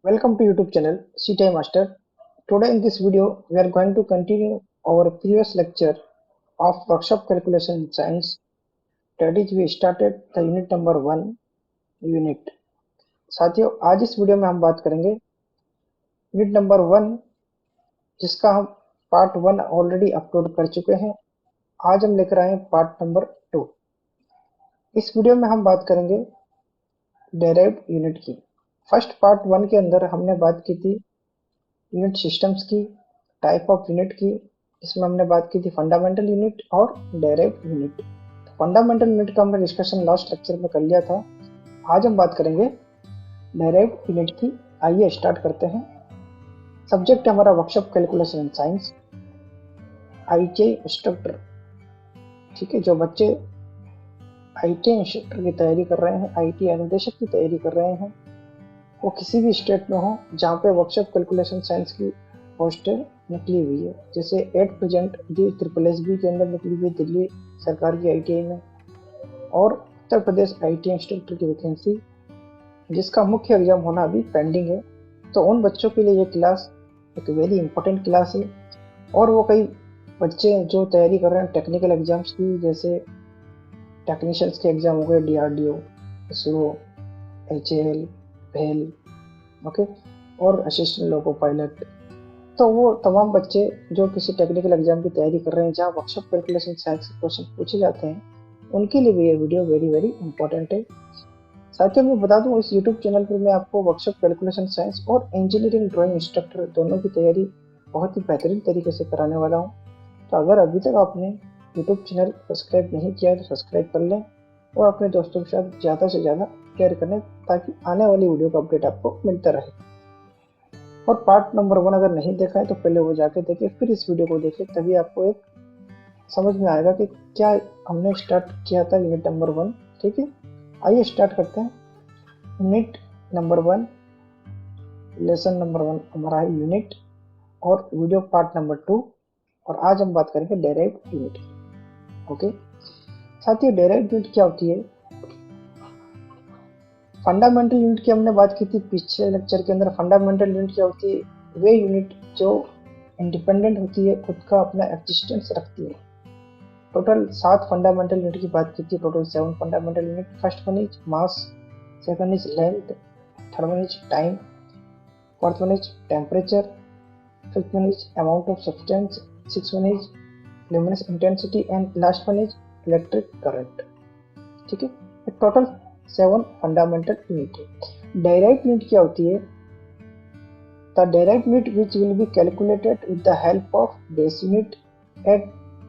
Welcome to YouTube channel CTI Master. Today in this video we are going to continue our previous lecture of workshop calculation in science. That is we started the unit number 1 unit. साथियों आज इस video में हम बात करेंगे unit number 1 जिसका हम part 1 already upload कर चुके हैं। आज हम लेकर आए हैं पार्ट नंबर 2। इस वीडियो में हम बात करेंगे डेराइव्ड यूनिट की। फर्स्ट पार्ट 1 के अंदर हमने बात की थी यूनिट सिस्टम्स की, टाइप ऑफ यूनिट की। इसमें हमने बात की थी फंडामेंटल यूनिट और डायरेक्ट यूनिट। फंडामेंटल यूनिट का हमने डिस्कशन लास्ट लेक्चर में कर लिया था। आज हम बात करेंगे डायरेक्ट यूनिट की। आइए स्टार्ट करते हैं। सब्जेक्ट है हमारा workshop calculation in science, ITI instructor. ठीक है, जो बच्चे आईटीआई इंस्ट्रक्टर की तैयारी कर रहे हैं, आईटीआई अनुदेशक की तैयारी कर रहे हैं, वो किसी भी स्टेट में हो जहाँ पे वर्कशॉप कैलकुलेशन साइंस की पोस्टें निकली हुई है, जैसे एट प्रेजेंट दी SSSB के अंदर निकली हुई दिल्ली सरकार की आईटीआई में, और उत्तर प्रदेश आईटीआई इंस्ट्रक्टर की वैकेंसी जिसका मुख्य एग्जाम होना अभी पेंडिंग है। तो उन बच्चों के लिए ये क्लास एक वेरी इंपॉर्टेंट क्लास है। और वो कई बच्चे जो तैयारी कर रहे हैं टेक्निकल एग्जाम्स की, जैसे टेक्नीशियंस के एग्जाम हो गए, DRDO, इसरो, HAL, भेल, ओके, और असिस्टेंट लोको पायलट। तो वो तमाम बच्चे जो किसी टेक्निकल एग्जाम की तैयारी कर रहे हैं जहाँ वर्कशॉप कैलकुलेशन साइंस के क्वेश्चन पूछे जाते हैं, उनके लिए भी ये वीडियो वेरी वेरी इंपॉर्टेंट है। साथियों मैं बता दूं, इस यूट्यूब चैनल पर मैं आपको वर्कशॉप कैलकुलेशन साइंस और इंजीनियरिंग ड्राइंग इंस्ट्रक्टर दोनों की तैयारी बहुत ही बेहतरीन तरीके से कराने वाला हूँ। तो अगर अभी तक आपने यूट्यूब चैनल सब्सक्राइब नहीं किया है तो सब्सक्राइब कर लें और अपने दोस्तों के साथ ज़्यादा से ज़्यादा शेयर करें ताकि आने वाली वीडियो का अपडेट आपको मिलता रहे। और पार्ट नंबर 1 अगर नहीं देखा है तो पहले वो जाके देखें, फिर इस वीडियो को देखें, तभी आपको एक समझ में आएगा कि क्या हमने स्टार्ट किया था यूनिट नंबर 1। ठीक है, आइए स्टार्ट करते हैं। यूनिट नंबर 1, लेसन नंबर 1 हमारा है यूनिट, और वीडियो पार्ट नंबर 2। और आज हम बात करेंगे डेराइव्ड यूनिट। ओके साथियों, डेराइव्ड यूनिट क्या होती है? फंडामेंटल यूनिट की हमने बात की थी पिछले लेक्चर के अंदर। फंडामेंटल यूनिट क्या होती है? वे यूनिट जो इंडिपेंडेंट होती है, खुद का अपना एग्जिस्टेंस रखती है। टोटल 7 फंडामेंटल यूनिट की बात की थी, total 7 fundamental unit. First one is mass, second is length, third one is time, fourth one is temperature, fifth one is amount of substance, six one is luminous intensity, and last one is electric current. ठीक है, total 7 fundamental unit है। Direct unit क्या होती है? The direct unit which will be calculated with the help of base unit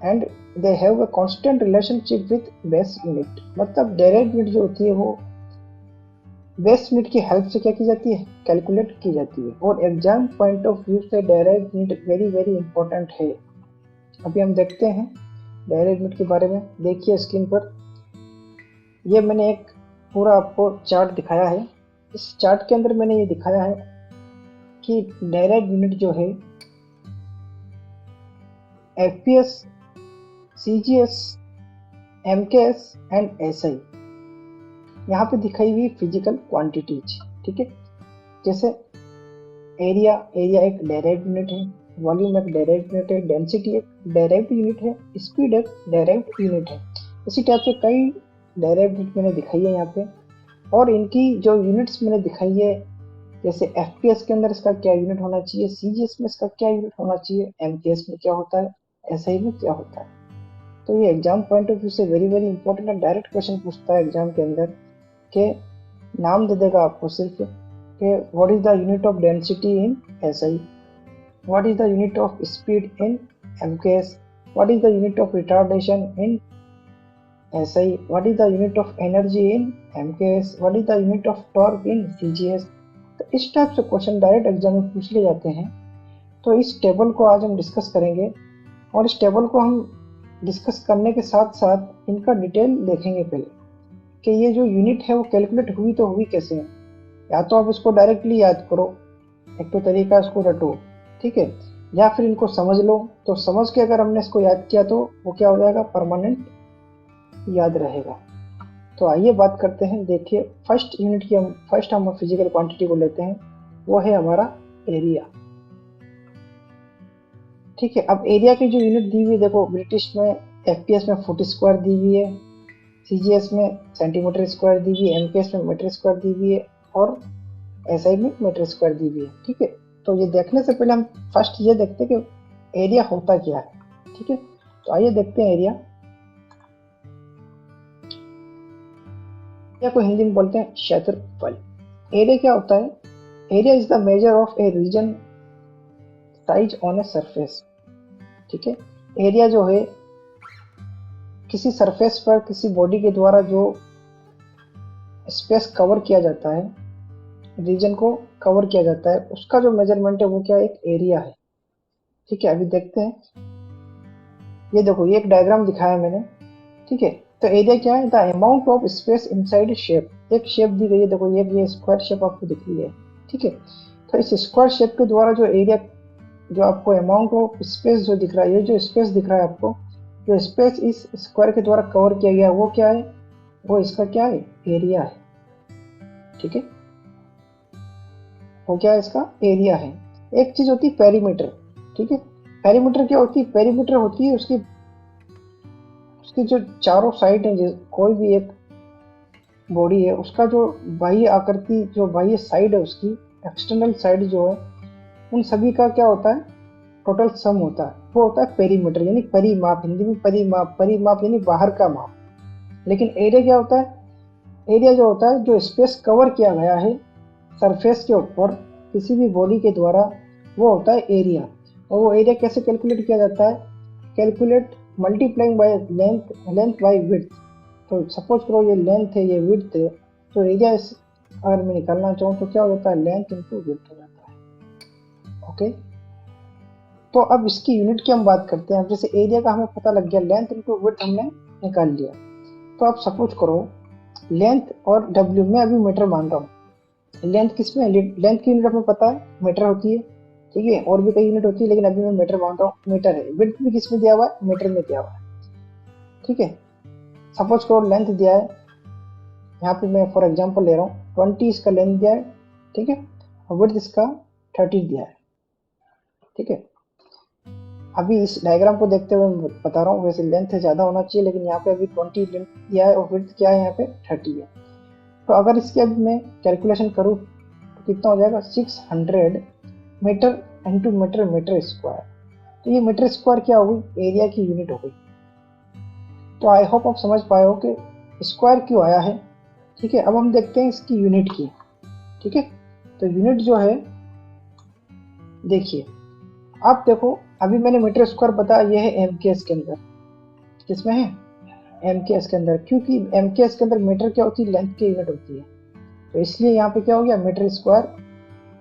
and they have a constant relationship with base unit. मतलब direct unit जो होती है वो बेस यूनिट की हेल्प से क्या की जाती है? कैलकुलेट की जाती है। और एग्जाम पॉइंट ऑफ व्यू से direct unit very very important है। अभी हम देखते हैं डायरेक्ट यूनिट के बारे में। देखिए स्क्रीन पर, ये मैंने एक पूरा आपको चार्ट दिखाया है। इस चार्ट के अंदर मैंने ये दिखाया है कि डायरेक्ट यूनिट जो है FPS, CGS, MKS and SI, यहाँ पे दिखाई हुई फिजिकल क्वांटिटीज। ठीक है, जैसे एरिया एक डायरेक्ट यूनिट है, वॉल्यूम एक डायरेक्ट यूनिट है, डेंसिटी एक डायरेक्ट यूनिट है, स्पीड एक डायरेक्ट यूनिट है। इसी टाइप से कई डायरेक्ट यूनिट मैंने दिखाई है यहाँ पे। और इनकी जो यूनिट्स मैंने दिखाई है, जैसे FPS के अंदर इसका क्या यूनिट होना चाहिए, CGS में इसका क्या यूनिट होना चाहिए, MKS में क्या होता है, SI में क्या होता है। तो ये एग्जाम पॉइंट ऑफ व्यू से वेरी वेरी इंपॉर्टेंट है। डायरेक्ट क्वेश्चन पूछता है एग्जाम के अंदर के नाम दे देगा आपको सिर्फ कि what is the unit of density in SI, what is the unit of speed in MKS, what is the unit of retardation in SI, what is the unit of energy in MKS, what is the unit of torque in CGS। तो इस type से question direct exam में पूछ लिए जाते हैं। तो इस टेबल को आज हम डिस्कस करेंगे, और इस टेबल को हम डिस्कस करने के साथ साथ इनका डिटेल देखेंगे पहले कि ये जो यूनिट है वो कैलकुलेट हुई तो हुई कैसे है। या तो आप इसको डायरेक्टली याद करो, एक तो तरीका इसको रटो, ठीक है, या फिर इनको समझ लो। तो समझ के अगर हमने इसको याद किया तो वो क्या हो जाएगा? परमानेंट याद रहेगा। तो आइए बात करते हैं। देखिए फर्स्ट यूनिट की हम फिजिकल क्वांटिटी को लेते हैं। वो है हमारा एरिया। ठीक है, अब एरिया की जो यूनिट दी हुई है, देखो ब्रिटिश में एफपीएस में फुट स्क्वायर दी हुई है, सीजीएस में सेंटीमीटर स्क्वायर दी हुई है, एमकेएस में मीटर स्क्वायर दी हुई है और एसआई में मीटर स्क्वायर दी हुई है। ठीक है, तो ये देखने से पहले हम फर्स्ट ये देखते हैं कि एरिया होता क्या है। ठीक है, तो आइए देखते हैं एरिया। एरिया को हिंदी में बोलते हैं क्षेत्रफल। एरिया क्या होता है? Area is the measure of a region size on a surface. ठीक है, एरिया जो है किसी सरफेस पर किसी बॉडी के द्वारा जो स्पेस कवर किया जाता है, रीजन को कवर किया जाता है, उसका जो मेजरमेंट है वो क्या है? एक एरिया है। ठीक है, अभी देखते हैं। ये देखो, ये एक डायग्राम दिखाया मैंने। ठीक है, तो एरिया क्या है? The amount of space inside shape. एक शेप दी गई है, देखो ये स्क्वायर शेप आपको दिख रही है। ठीक है, तो इस स्क्वायर शेप के द्वारा जो एरिया, जो आपको अमाउंट ऑफ स्पेस जो दिख रहा है, ये जो स्पेस दिख रहा है आपको, जो स्पेस इस स्क्वायर के द्वारा कवर किया गया वो क्या है? वो इसका क्या है? एरिया है। ठीक है, वो क्या है? इसका एरिया है। एक चीज होती है पेरीमीटर। ठीक है, पेरीमीटर क्या होती है? पेरीमीटर होती है उसकी उसकी जो चारों साइड है, कोई भी एक बॉडी है उसका जो बाह्य आकृति, जो बाह्य साइड है उसकी, एक्सटर्नल साइड जो है, उन सभी का क्या होता है? टोटल सम होता है। वो होता है पेरीमीटर, यानी परिमाप। हिंदी में परिमाप, परिमाप यानी बाहर का माप। लेकिन एरिया क्या होता है? एरिया जो होता है जो स्पेस कवर किया गया है सरफेस के ऊपर किसी भी बॉडी के द्वारा, वो होता है एरिया। और वो एरिया कैसे कैलकुलेट किया जाता है? Calculate multiplying by length bye width. तो सपोज करो ये लेंथ है, ये विड्थ है, तो एरिया अगर मैं निकालना चाहूँ तो क्या हो जाता है? लेंथ इंटू विड्थ हो जाता है। ओके, तो अब इसकी यूनिट की हम बात करते हैं। जैसे एरिया का हमें पता लग गया, लेंथ इंटू विड्थ हमने निकाल लिया। तो आप सपोज करो लेंथ और डब्ल्यू, मैं अभी मीटर मान रहा हूँ। लेंथ किस में? लेंथ की यूनिट हमें पता है, मीटर होती है। ठीक है, और भी कई यूनिट होती है, लेकिन अभी मैं मीटर मान रहा हूँ, मीटर है। विड्थ भी किस में दिया हुआ है? मीटर में दिया हुआ है। ठीक है, सपोज करो लेंथ दिया है, यहाँ पे मैं फॉर एग्जांपल ले रहा हूँ 20 इसका लेंथ दिया है। ठीक है, और विड्थ इसका 30 दिया है। ठीक है, अभी इस डायग्राम को देखते हुए मैं बता रहा हूँ, वैसे लेंथ ज्यादा होना चाहिए, लेकिन यहाँ पे अभी 20 लेंथ दिया है और विड्थ क्या है? यहाँ पे 30 है। तो अगर इसकी अभी मैं कैलकुलेशन करूँ तो कितना हो जाएगा? 600 metre into metre metre square. तो ये मीटर स्क्वायर क्या हो गई? एरिया की यूनिट हो गई। तो आई होप आप समझ पाए हो कि स्क्वायर क्यों आया है। ठीक है, अब हम देखते हैं इसकी यूनिट की। ठीक है, तो यूनिट जो है, देखिए आप देखो, अभी मैंने मीटर स्क्वायर बताया, ये है एमकेएस के अंदर। किसमें है? एमकेएस के अंदर। क्योंकि एमकेएस के अंदर मीटर क्या होती है? लेंथ की यूनिट होती है। तो इसलिए यहाँ पे क्या हो गया? Metre square.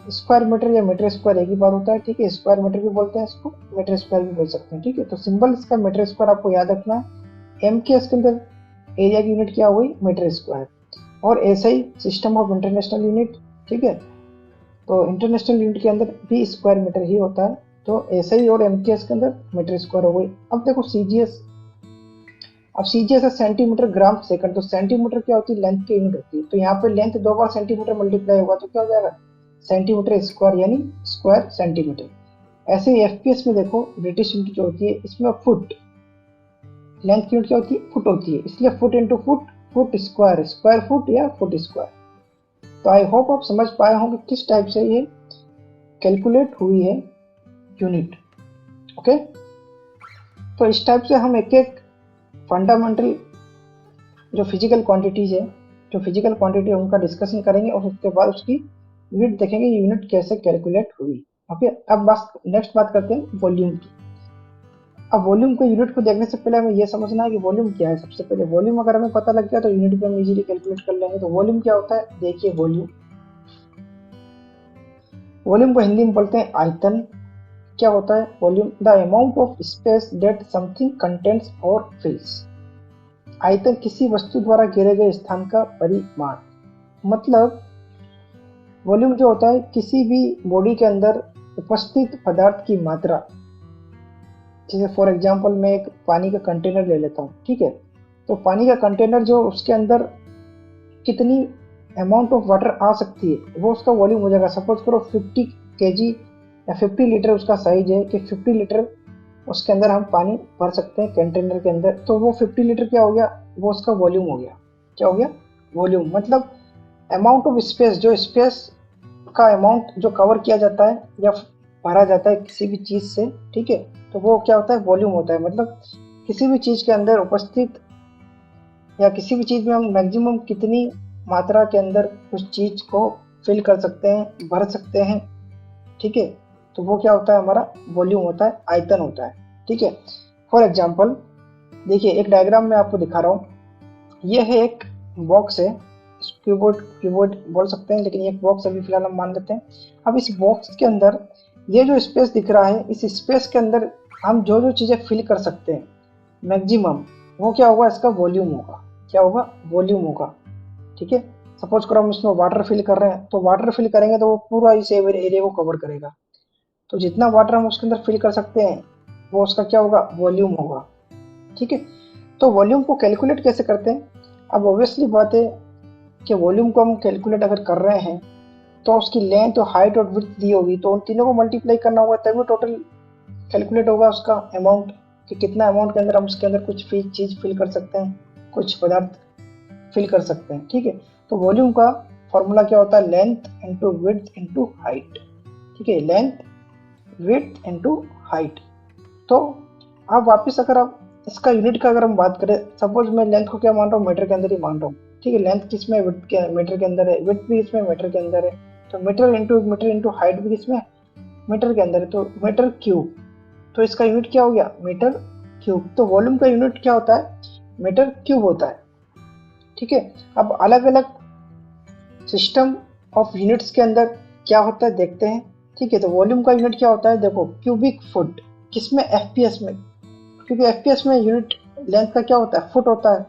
स्क्वायर मीटर या मीटर स्क्वायर एक ही बात होता है। ठीक है, स्क्वायर मीटर भी बोलते हैं इसको, मीटर स्क्वायर भी बोल सकते हैं। ठीक है, तो सिंबल इसका मीटर स्क्वायर आपको याद रखना है। एमकेएस के अंदर एरिया की यूनिट क्या हो गई? Metre square. और ऐसा ही सिस्टम ऑफ इंटरनेशनल यूनिट। ठीक है, तो इंटरनेशनल यूनिट के अंदर भी स्क्वायर मीटर ही होता है। तो ऐसा ही और एमकेएस के अंदर मीटर स्क्वायर हो गई। अब देखो सीजीएस, अब सीजीएस है सेंटीमीटर ग्राम सेकंड। तो सेंटीमीटर क्या होती है? लेंथ की यूनिट होती है। तो यहाँ पे लेंथ दो बार सेंटीमीटर मल्टीप्लाई होगा तो क्या हो जाएगा? सेंटीमीटर स्क्वायर, यानी स्क्वायर सेंटीमीटर। ऐसे ही एफपीएस में देखो, ब्रिटिश यूनिट जो होती है इसमें फुट, लेंथ की यूनिट क्या होती है? फुट होती है। इसलिए foot into foot, foot square, square foot या फुट स्क्वायर। तो आई होप आप समझ पाए होंगे किस टाइप से ये कैलकुलेट हुई है यूनिट। ओके, तो इस टाइप से हम एक एक फंडामेंटल जो फिजिकल क्वांटिटीज है, जो फिजिकल क्वांटिटी है उनका डिस्कशन करेंगे और उसके बाद उसकी यूनिट देखेंगे, यूनिट कैसे कैलकुलेट हुई। ओके, अब बस नेक्स्ट बात करते हैं वॉल्यूम की। अब वॉल्यूम को यूनिट को देखने से पहले हमें यह समझना है कि वॉल्यूम क्या है। सबसे पहले वॉल्यूम अगर हमें पता लग गया तो यूनिट पे हम इजीली कैलकुलेट कर लेंगे। तो वॉल्यूम क्या होता है? देखिए वॉल्यूम, वॉल्यूम को हिंदी में बोलते हैं आयतन। क्या होता है volume? The amount of space that something contents और फिल्स। आयतन किसी वस्तु द्वारा घेरे गए स्थान का परिमाण। मतलब वॉल्यूम जो होता है किसी भी बॉडी के अंदर उपस्थित पदार्थ की मात्रा। जैसे फॉर एग्जांपल मैं एक पानी का कंटेनर ले लेता हूँ। ठीक है, तो पानी का कंटेनर जो उसके अंदर कितनी अमाउंट ऑफ वाटर आ सकती है वो उसका वॉल्यूम हो जाएगा। सपोज करो 50 केजी या 50 लीटर उसका साइज है कि 50 लीटर उसके अंदर हम पानी भर सकते हैं कंटेनर के अंदर, तो वो 50 लीटर क्या हो गया, वो उसका वॉल्यूम हो गया। क्या हो गया, वॉल्यूम। मतलब अमाउंट ऑफ स्पेस, जो स्पेस का अमाउंट जो कवर किया जाता है या भरा जाता है किसी भी चीज से, ठीक है, तो वो क्या होता है, वॉल्यूम होता है। मतलब किसी भी चीज के अंदर उपस्थित या किसी भी चीज में हम मैक्सिमम कितनी मात्रा के अंदर उस चीज को फिल कर सकते हैं, भर सकते हैं, ठीक है, तो वो क्या होता है, हमारा वॉल्यूम होता है, आयतन होता है। ठीक है, फॉर एग्जाम्पल देखिए एक डायग्राम में आपको दिखा रहा हूँ। ये है एक बॉक्स है, कीबोर्ड कीबोर्ड बोल सकते हैं, लेकिन ये बॉक्स अभी फिलहाल हम मान लेते हैं। अब इस बॉक्स के अंदर ये जो स्पेस दिख रहा है, इस स्पेस के अंदर हम जो जो चीज़ें फिल कर सकते हैं मैक्सिमम, वो क्या होगा, इसका वॉल्यूम होगा। क्या होगा, वॉल्यूम होगा। ठीक है, सपोज करो हम इसमें वाटर फिल कर रहे हैं, तो वाटर फिल करेंगे तो वो पूरा इस एरिया को कवर करेगा। तो जितना वाटर हम उसके अंदर फिल कर सकते हैं वो उसका क्या होगा, वॉल्यूम होगा। ठीक है, तो वॉल्यूम को कैलकुलेट कैसे करते हैं। अब ऑब्वियसली बात है कि वॉल्यूम को हम कैलकुलेट अगर कर रहे हैं तो उसकी लेंथ और हाइट और विड्थ दी होगी, तो उन तीनों को मल्टीप्लाई करना होगा, तभी टोटल कैलकुलेट होगा उसका अमाउंट, कि कितना अमाउंट के अंदर हम उसके अंदर कुछ चीज फिल कर सकते हैं, कुछ पदार्थ फिल कर सकते हैं। ठीक है, तो वॉल्यूम का फॉर्मूला क्या होता है, length into width into height. ठीक है, लेंथ विड्थ इंटू हाइट। तो आप वापस अगर आप इसका यूनिट का अगर हम बात करें, सपोज मैं लेंथ को क्या मान रहा हूँ, मीटर के अंदर ही मान रहा हूँ। ठीक है, लेंथ किसमें, विड्थ के मीटर के अंदर है, विड्थ भी इसमें मीटर के अंदर है, तो मीटर इंटू हाइट भी किसमें, मीटर के अंदर है, तो मीटर क्यूब। तो इसका यूनिट क्या हो गया, मीटर क्यूब। तो वॉल्यूम का यूनिट क्या होता है, मीटर क्यूब होता है। ठीक है, अब अलग अलग सिस्टम ऑफ यूनिट्स के अंदर क्या होता है देखते हैं। ठीक है, तो वॉल्यूम का यूनिट क्या होता है, देखो क्यूबिक फुट, किसमें, एफपीएस में, क्योंकि एफपीएस में यूनिट लेंथ का क्या होता है, फुट होता है,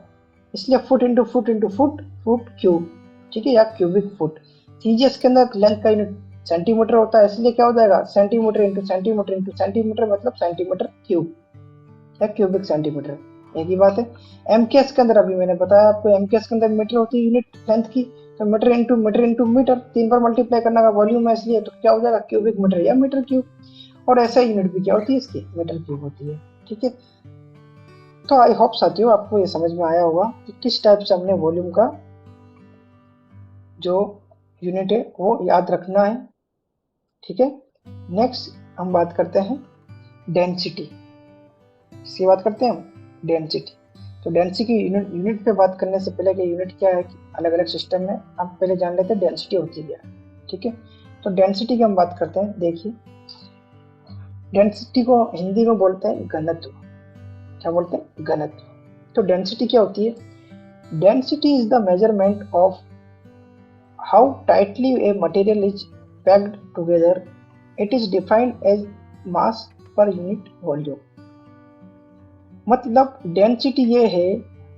इसलिए foot into foot into foot, foot cube. ठीक है, या क्यूबिक फुट। सीजीएस के अंदर लेंथ का यूनिट सेंटीमीटर होता है, इसलिए क्या हो जाएगा, centimetre into centimetre into centimetre, मतलब सेंटीमीटर क्यूब या क्यूबिक सेंटीमीटर, एक ही बात है। एमकेएस के अंदर अभी मैंने बताया आपको, एमकेएस के अंदर मीटर होती है यूनिट लेंथ की, तो मीटर इंटू मीटर, 3 बार मल्टीप्लाई करने का वॉल्यूम है, इसलिए तो क्या हो जाएगा, क्यूबिक मीटर या मीटर क्यूब। और ऐसा यूनिट भी क्या होती है इसकी, मीटर क्यूब होती है। ठीक है, तो आई होप साथियों आपको ये समझ में आया होगा कि किस टाइप से हमने वॉल्यूम का जो यूनिट है वो याद रखना है। ठीक है, नेक्स्ट हम बात करते हैं डेंसिटी। इसकी बात करते हैं हम, डेंसिटी। तो डेंसिटी यूनिट यूनिट पे बात करने से पहले कि यूनिट क्या है, अलग अलग सिस्टम में हम पहले जान लेते हैं डेंसिटी होती क्या है। ठीक है, तो डेंसिटी की हम बात करते हैं। देखिए डेंसिटी को हिंदी में बोलते हैं घनत्व। क्या बोलते हैं, घनत्व। तो डेंसिटी क्या होती है, density is the measurement of how tightly a material is packed together. It is defined as mass per unit volume. मतलब डेंसिटी ये है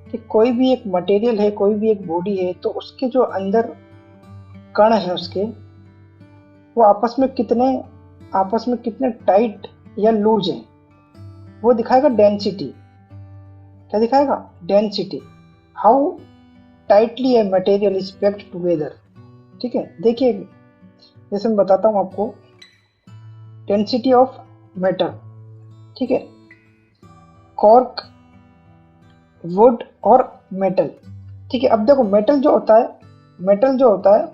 कि कोई भी एक मटेरियल है, कोई भी एक बॉडी है, तो उसके जो अंदर कण है उसके, वो आपस में कितने टाइट या लूज है, वो दिखाएगा डेंसिटी। क्या दिखाएगा, density, how tightly a material is packed together. ठीक है, देखिए जैसे मैं बताता हूँ आपको, डेंसिटी ऑफ मेटल। ठीक है, कॉर्क, वुड और मेटल। ठीक है, अब देखो मेटल जो होता है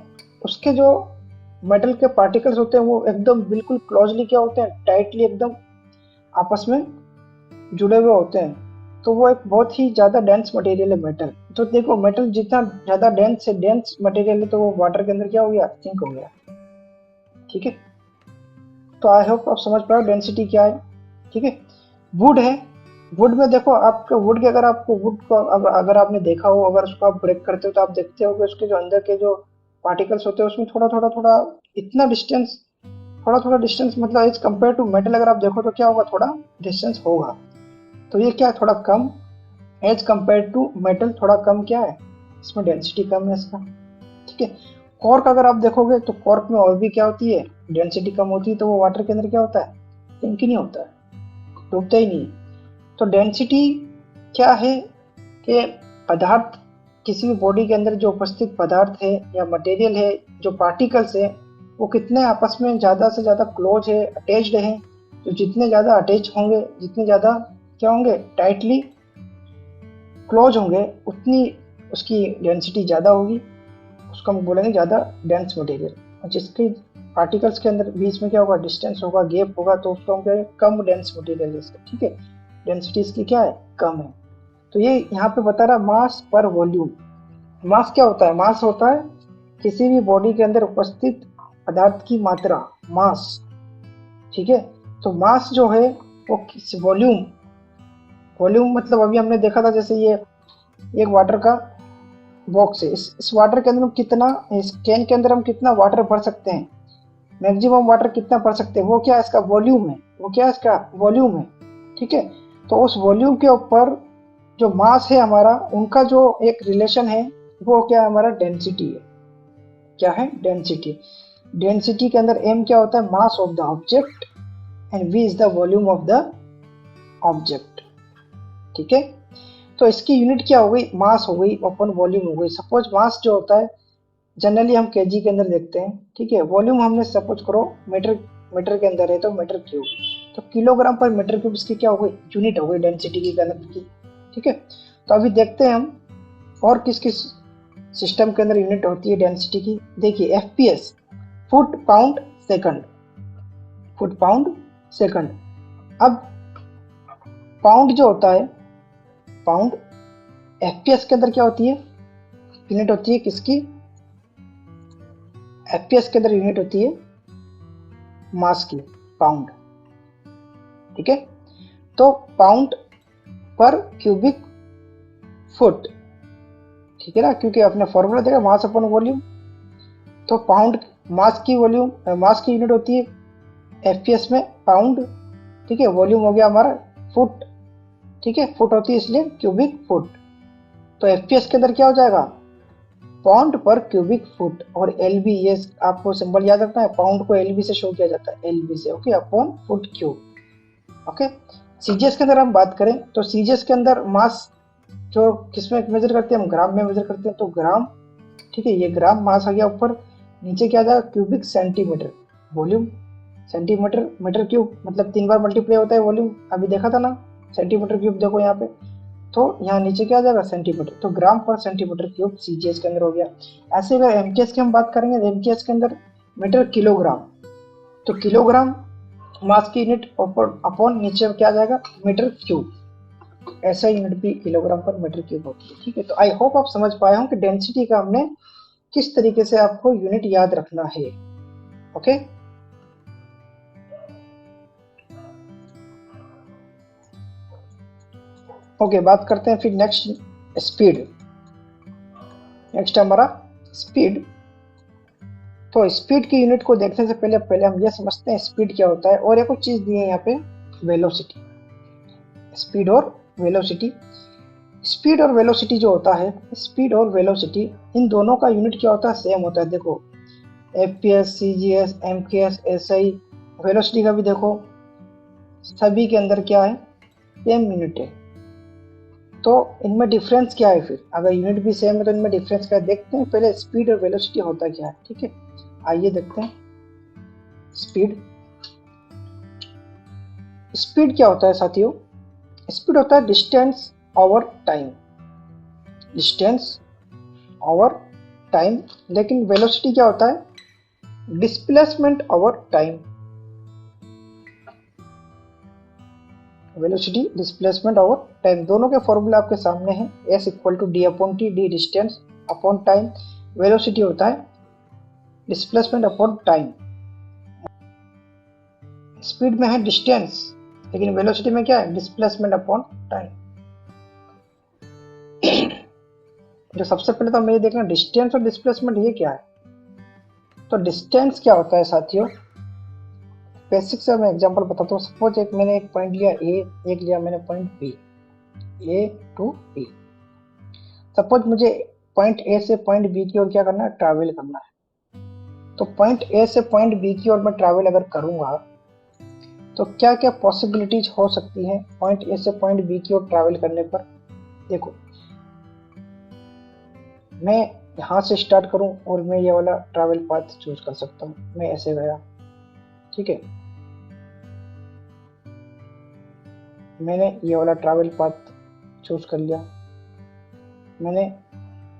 उसके जो मेटल के पार्टिकल्स होते हैं वो एकदम बिल्कुल क्लोजली क्या होते हैं, टाइटली एकदम आपस में जुड़े हुए होते हैं। तो वो एक बहुत ही ज्यादा डेंस मटेरियल है मेटल। तो देखो मेटल जितना ज्यादा डेंस मटेरियल है, तो वो वाटर के अंदर क्या हो गया, सिंक हो गया। ठीक है, तो आई होप आप समझ पाओ डेंसिटी क्या है। ठीक है, वुड है, वुड में देखो आपके वुड के, अगर आपको वुड को अगर आपने देखा हो, अगर उसको आप ब्रेक करते हो तो आप देखते हो कि उसके जो अंदर के जो पार्टिकल्स होते हैं उसमें थोड़ा इतना डिस्टेंस, थोड़ा डिस्टेंस, मतलब एज कम्पेयर टू मेटल अगर आप देखो तो क्या होगा, थोड़ा डिस्टेंस होगा। तो ये क्या है, थोड़ा कम, एज कम्पेयर टू मेटल थोड़ा कम क्या है, इसमें डेंसिटी कम है इसका। ठीक है, कॉर्क अगर आप देखोगे तो कॉर्क में और भी क्या होती है, डेंसिटी कम होती है, तो वो वाटर के अंदर क्या होता है, सिंक ही नहीं होता है, डूबता ही नहीं। तो डेंसिटी क्या है कि पदार्थ किसी भी बॉडी के अंदर जो उपस्थित पदार्थ है या मटेरियल है, जो पार्टिकल्स है, वो कितने आपस में ज़्यादा से ज़्यादा क्लोज है, अटैच्ड हैं। तो जितने ज़्यादा अटैच होंगे, जितने ज़्यादा क्या होंगे, टाइटली क्लोज होंगे, उतनी उसकी डेंसिटी ज़्यादा होगी, उसको हम बोलेंगे ज़्यादा डेंस मटेरियल। और जिसके पार्टिकल्स के अंदर बीच में क्या होगा, डिस्टेंस होगा, गैप होगा, तो उसको हम कहेंगे कम डेंस मटेरियल है। ठीक है, डेंसिटी इसकी क्या है, कम है। तो ये यहाँ पे बता रहा मास पर वॉल्यूम। मास क्या होता है, मास होता है किसी भी बॉडी के अंदर उपस्थित पदार्थ की मात्रा, मास। ठीक है, तो मास जो है वो वॉल्यूम, वॉल्यूम मतलब अभी हमने देखा था जैसे ये एक वाटर का बॉक्स है, इस वाटर के अंदर हम कितना, इस कैन के अंदर हम कितना वाटर भर सकते हैं, मैक्सिमम वाटर कितना भर सकते हैं, वो क्या है, इसका वॉल्यूम है। वो क्या है, इसका वॉल्यूम है। ठीक है, तो उस वॉल्यूम के ऊपर जो मास है हमारा, उनका जो एक रिलेशन है, वो क्या है, हमारा डेंसिटी है। क्या है, डेंसिटी। डेंसिटी के अंदर m क्या होता है, mass of the object, and v is the volume of the object. ठीक है, तो इसकी यूनिट क्या हो गई, मास हो गई अपन वॉल्यूम हो गई। सपोज मास जो होता है जनरली हम केजी के अंदर देखते हैं। ठीक है, वॉल्यूम हमने सपोज करो मीटर, मीटर के अंदर है तो मीटर क्यूब, तो किलोग्राम पर मीटर क्यूब इसकी क्या हो गई, यूनिट हो गई डेंसिटी की, घनत्व की। ठीक है, तो अभी देखते हैं हम और किस किस सिस्टम के अंदर यूनिट होती है डेंसिटी की। देखिए FPS, foot pound second, foot pound second. अब पाउंड जो होता है, पाउंड एफपीएस के अंदर क्या होती है, यूनिट होती है किसकी, एफपीएस के अंदर यूनिट होती है मास की, पाउंड। ठीक है, तो पाउंड पर क्यूबिक फुट। ठीक है ना, क्योंकि आपने फॉर्मूला देखा मास अपन वॉल्यूम, तो पाउंड मास की वॉल्यूम, मास की यूनिट होती है एफपीएस में पाउंड। ठीक है, वॉल्यूम हो गया हमारा फुट। ठीक है, फुट होती है इसलिए क्यूबिक फुट। तो एफपीएस के अंदर क्या हो जाएगा, पाउंड पर क्यूबिक फुट। और एलबी, ये आपको सिंबल याद रखना है, पाउंड को एलबी से शो किया जाता है, एलबी से। Okay, upon foot cube. Okay, CGS के अंदर हम बात करें तो सीजीएस के अंदर मास जो किसमें मेजर करते हैं, हम ग्राम में मेजर करते हैं, तो ग्राम। ठीक है, ये ग्राम मास आ गया ऊपर, नीचे क्या आ जाएगा, cubic centimetre, volume centimetre, metre cube मतलब 3 बार मल्टीप्लाई होता है वॉल्यूम, अभी देखा था ना, सेंटीमीटर क्यूब देखो यहाँ पे, तो यहाँ नीचे क्या आ जाएगा, सेंटीमीटर। तो ग्राम पर सेंटीमीटर क्यूब सीजीएस के अंदर हो गया। ऐसे अगर एमकेएस की हम बात करेंगे तो एमकेएस के अंदर मीटर किलोग्राम, तो किलोग्राम मास की यूनिट अपॉन नीचे क्या आ जाएगा, मीटर क्यूब। ऐसा यूनिट भी किलोग्राम पर मीटर क्यूब होती है। ठीक है, तो आई होप आप समझ पाए हो कि डेंसिटी का हमने किस तरीके से आपको यूनिट याद रखना है। ओके, ओके, बात करते हैं फिर नेक्स्ट, स्पीड। नेक्स्ट हमारा स्पीड। तो स्पीड की यूनिट को देखने से पहले हम ये समझते हैं स्पीड क्या होता है। और एक और चीज दी है यहाँ पे, वेलोसिटी। स्पीड और वेलोसिटी, स्पीड और वेलोसिटी जो होता है, स्पीड और वेलोसिटी इन दोनों का यूनिट क्या होता है, सेम होता है। देखो FPS, CGS, MKS, SI, velocity का भी देखो, सभी के अंदर क्या है, सेम यूनिट है। तो इनमें डिफरेंस क्या है फिर, अगर यूनिट भी सेम है तो इनमें डिफरेंस क्या है, देखते हैं पहले स्पीड और वेलोसिटी होता क्या है। ठीक है, आइए देखते हैं स्पीड। स्पीड क्या होता है साथियों, स्पीड होता है distance over time, distance over time. लेकिन वेलोसिटी क्या होता है, displacement over time. Velocity, displacement over time, दोनों के फॉर्मूला आपके सामने हैं। S equal to D upon T, D distance upon time, velocity होता है डिस्प्लेसमेंट अपॉन टाइम। स्पीड में है डिस्टेंस, लेकिन वेलोसिटी में क्या है, डिस्प्लेसमेंट अपॉन टाइम। जो सबसे पहले तो हमें ये देखना डिस्टेंस और डिस्प्लेसमेंट ये क्या है। तो डिस्टेंस क्या होता है साथियों, बेसिक से मैं एग्जांपल बताता हूँ। सपोज एक मैंने एक पॉइंट लिया ए, एक लिया मैंने point B, A to B. Suppose मुझे पॉइंट ए से पॉइंट बी की ओर क्या करना है, ट्रैवल करना है। तो पॉइंट ए से पॉइंट बी की ओर मैं ट्रैवल अगर करूंगा तो क्या क्या पॉसिबिलिटीज हो सकती हैं पॉइंट ए से पॉइंट बी की ओर ट्रैवल करने पर। देखो मैं यहाँ से स्टार्ट करूँ और मैं ये वाला ट्रैवल पाथ चूज कर सकता हूँ। मैं ऐसे गया, ठीक है, मैंने ये वाला ट्रैवल पाथ चूज कर लिया, मैंने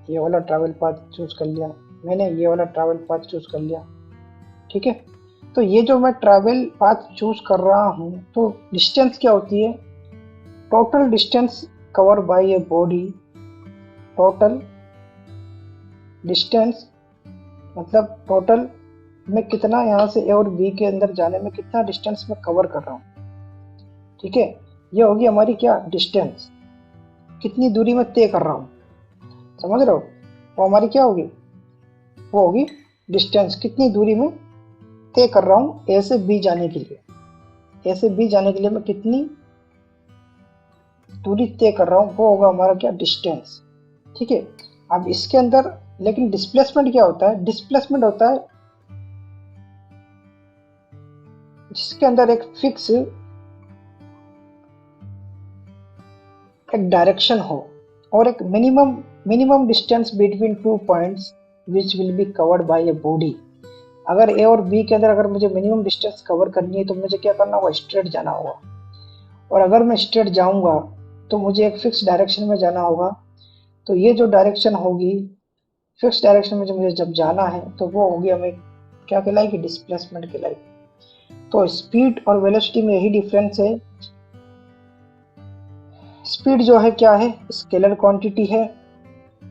ये वाला ट्रैवल पाथ चूज कर लिया, मैंने ये वाला ट्रैवल पाथ चूज कर लिया, ठीक है। तो ये जो मैं ट्रैवल पाथ चूज कर रहा हूँ, तो डिस्टेंस क्या होती है? Total distance cover by a body. Total distance मतलब टोटल मैं कितना यहाँ से ए और बी के अंदर जाने में कितना डिस्टेंस मैं कवर कर रहा हूँ, ठीक है। ये होगी हमारी क्या? डिस्टेंस, कितनी दूरी में तय कर रहा हूँ, समझ रहे हो? वो हमारी क्या होगी? वो होगी डिस्टेंस, कितनी दूरी में तय कर रहा हूँ ए से बी जाने के लिए। ए से बी जाने के लिए मैं कितनी दूरी तय कर रहा हूँ, वो होगा हमारा क्या? डिस्टेंस, ठीक है। अब इसके अंदर लेकिन डिस्प्लेसमेंट क्या होता है? डिस्प्लेसमेंट होता है जिसके अंदर एक फिक्स एक डायरेक्शन हो और एक minimum distance between 2 points which will be covered by a body. अगर ए और बी के अंदर अगर मुझे मिनिमम डिस्टेंस कवर करनी है तो मुझे क्या करना होगा? स्ट्रेट जाना होगा। और अगर मैं स्ट्रेट जाऊंगा तो मुझे एक फिक्स डायरेक्शन में जाना होगा। तो ये जो डायरेक्शन होगी, फिक्स डायरेक्शन में जो मुझे जब जाना है तो वो होगी हमें क्या कहलाएगी? डिस्प्लेसमेंट कहलाएगी। तो स्पीड और वेलोसिटी में यही डिफरेंस है। स्पीड जो है क्या है? स्केलर क्वांटिटी है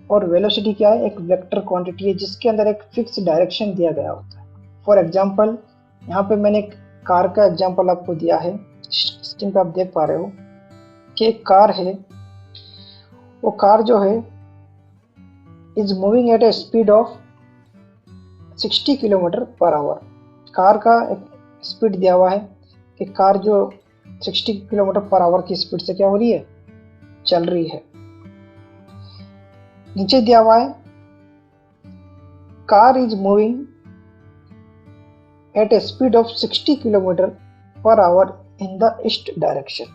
और वेलोसिटी क्या है? एक वेक्टर क्वांटिटी है जिसके अंदर एक फिक्स डायरेक्शन दिया गया होता है। फॉर एग्जांपल यहाँ पे मैंने एक कार का एग्जांपल आपको दिया है, स्क्रीन पे आप देख पा रहे हो कि एक कार है, वो कार जो है is moving at A speed of 60 kilometre per hour. Car का एक स्पीड दिया हुआ है कि कार जो 60 किलोमीटर पर आवर की स्पीड से क्या हो रही है? चल रही है। नीचे दिया हुआ है car is moving at A speed of 60 kilometre per hour in the east direction.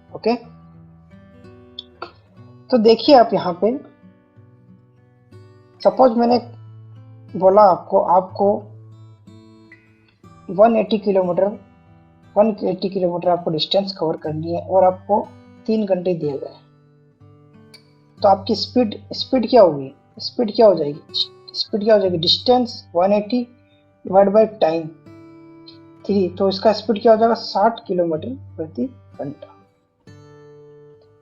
Okay, तो देखिए आप यहाँ पे सपोज मैंने बोला आपको 180 किलोमीटर आपको डिस्टेंस कवर करनी है और आपको 3 घंटे दिए गए। तो आपकी स्पीड क्या होगी? स्पीड क्या हो जाएगी? स्पीड क्या हो जाएगी? Distance 180 divide by time 3। तो इसका स्पीड क्या हो जाएगा? 60 किलोमीटर प्रति घंटा।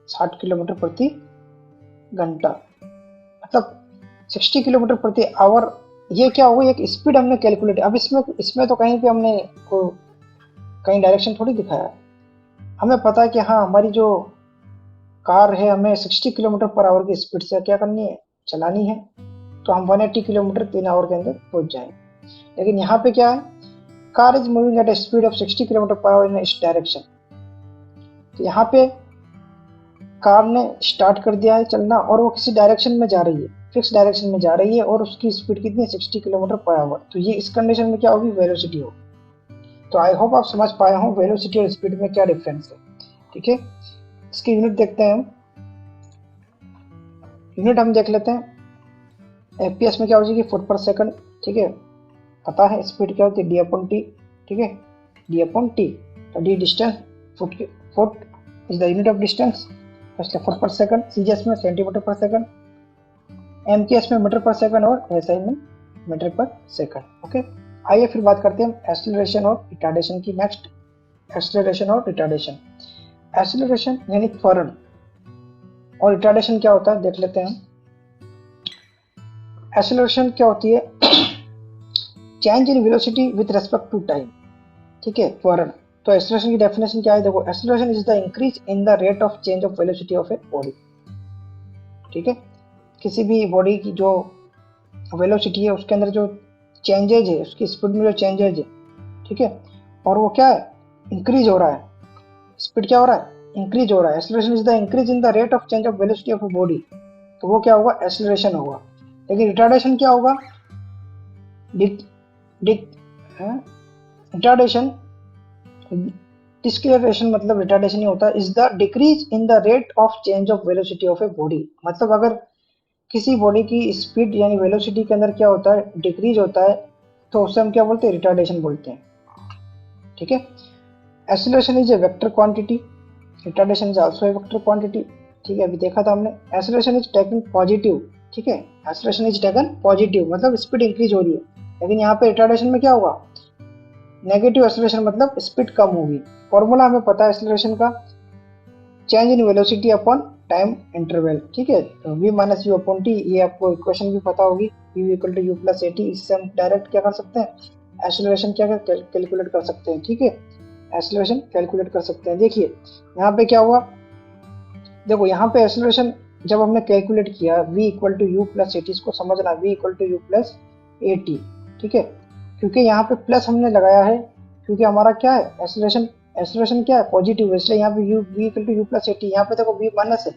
60 किलोमीटर प्रति घंटा मतलब 60 किलोमीटर प्रति आवर। ये क्या होगा? एक स्पीड हमने कैलकुलेट। अब इसमें तो कहीं पे हमने को कहीं डायरेक्शन थोड़ी दिखाया है। हमें पता है कि हाँ हमारी जो कार है हमें 60 किलोमीटर पर आवर की स्पीड से क्या करनी है? चलानी है। तो हम 180 किलोमीटर 3 आवर के अंदर पहुंच जाएंगे। लेकिन यहाँ पे क्या है? Car is moving at A speed of 60 kilometre per hour in east direction. तो यहाँ पे कार ने स्टार्ट कर दिया है चलना और वो किसी डायरेक्शन में जा रही है, फिक्स डायरेक्शन में जा रही है और उसकी स्पीड कितनी है? 60 किलोमीटर पर आवर। तो ये इस कंडीशन में क्या होगी? वेलोसिटी होगी। तो आई होप आप समझ पाए हो वेलोसिटी और स्पीड में क्या डिफरेंस है, ठीक है। इसकी यूनिट देखते हैं हम। यूनिट हम देख लेते हैं। एफपीएस में क्या हो जाएगी? फुट पर सेकंड, ठीक है। पता है स्पीड क्या होती है? डी अपॉन टी, ठीक है, डी अपॉन टी। तो D distance, foot is the unit of distance, इसलिए फुट पर सेकंड। सीजीएस में सेंटीमीटर पर सेकंड, एमकेएस में मीटर पर सेकंड और एसआई में मीटर पर सेकंड। ओके, आइए फिर बात करते हैं हम एक्सेलरेशन और रिटार्डेशन की। नेक्स्ट, एक्सेलरेशन और रिटार्डेशन। एक्सेलरेशन यानी त्वरण और रिटार्डेशन क्या होता है देख लेते हैं हम। एक्सेलरेशन क्या होती है? Change in velocity with respect to time, ठीक है, त्वरण। तो एक्सेलरेशन की डेफिनेशन क्या है? देखो, acceleration is the increase in the rate of change of velocity of a body, ठीक है। किसी भी बॉडी की जो वेलोसिटी है उसके अंदर जो चेंजेज है, उसकी स्पीड में जो चेंजेज है, ठीक है, और वो क्या है? इंक्रीज हो रहा है। स्पीड क्या हो रहा है? इंक्रीज हो रहा है। Acceleration is the increase in the rate of change of velocity of a body. तो वो क्या होगा? एक्सेलरेशन होगा। लेकिन रिटार्डेशन क्या होगा? रिटार्डेशन, डिस्क्लेरेशन मतलब रिटार्डेशन ही होता है, is the decrease in the rate of change of velocity of a body. मतलब अगर किसी बॉडी की स्पीड यानी वेलोसिटी के अंदर क्या होता है, डिक्रीज होता है, तो उसे हम क्या बोलते हैं, रिटार्डेशन बोलते हैं। ठीक है। Acceleration is a vector quantity, retardation is also a vector quantity. ठीक है, अभी देखा था हमने। Acceleration is taken positive. ठीक है, एक्सीलरेशन इज टेकन पॉजिटिव मतलब स्पीड इंक्रीज हो रही है, लेकिन यहाँ पे रिटार्डेशन में क्या होगा, नेगेटिव एक्सीलरेशन मतलब स्पीड कम होगी। फॉर्मूला हमें पता है एक्सीलरेशन का, change in velocity upon time interval. ठीक है, तो v minus U upon T, ये आपको इक्वेशन भी पता होगी, u equal to U plus A T. इससे हम डायरेक्ट क्या कर सकते हैं, एक्सीलरेशन क्या कैलकुलेट कर सकते हैं। ठीक है, एक्सीलरेशन कैलकुलेट कर सकते हैं। देखिए यहाँ पे क्या हुआ, देखो यहाँ पे एक्सीलरेशन जब हमने कैलकुलेट किया v equal to U plus A T, इसको समझना, v equal to U plus A T. ठीक है, क्योंकि यहाँ पे प्लस हमने लगाया है, क्योंकि हमारा क्या है, एक्सीलरेशन, एक्सीलरेशन क्या है, पॉजिटिव है, इसलिए यहाँ पे u v equal to U plus A T. यहाँ पे देखो v माइनस है,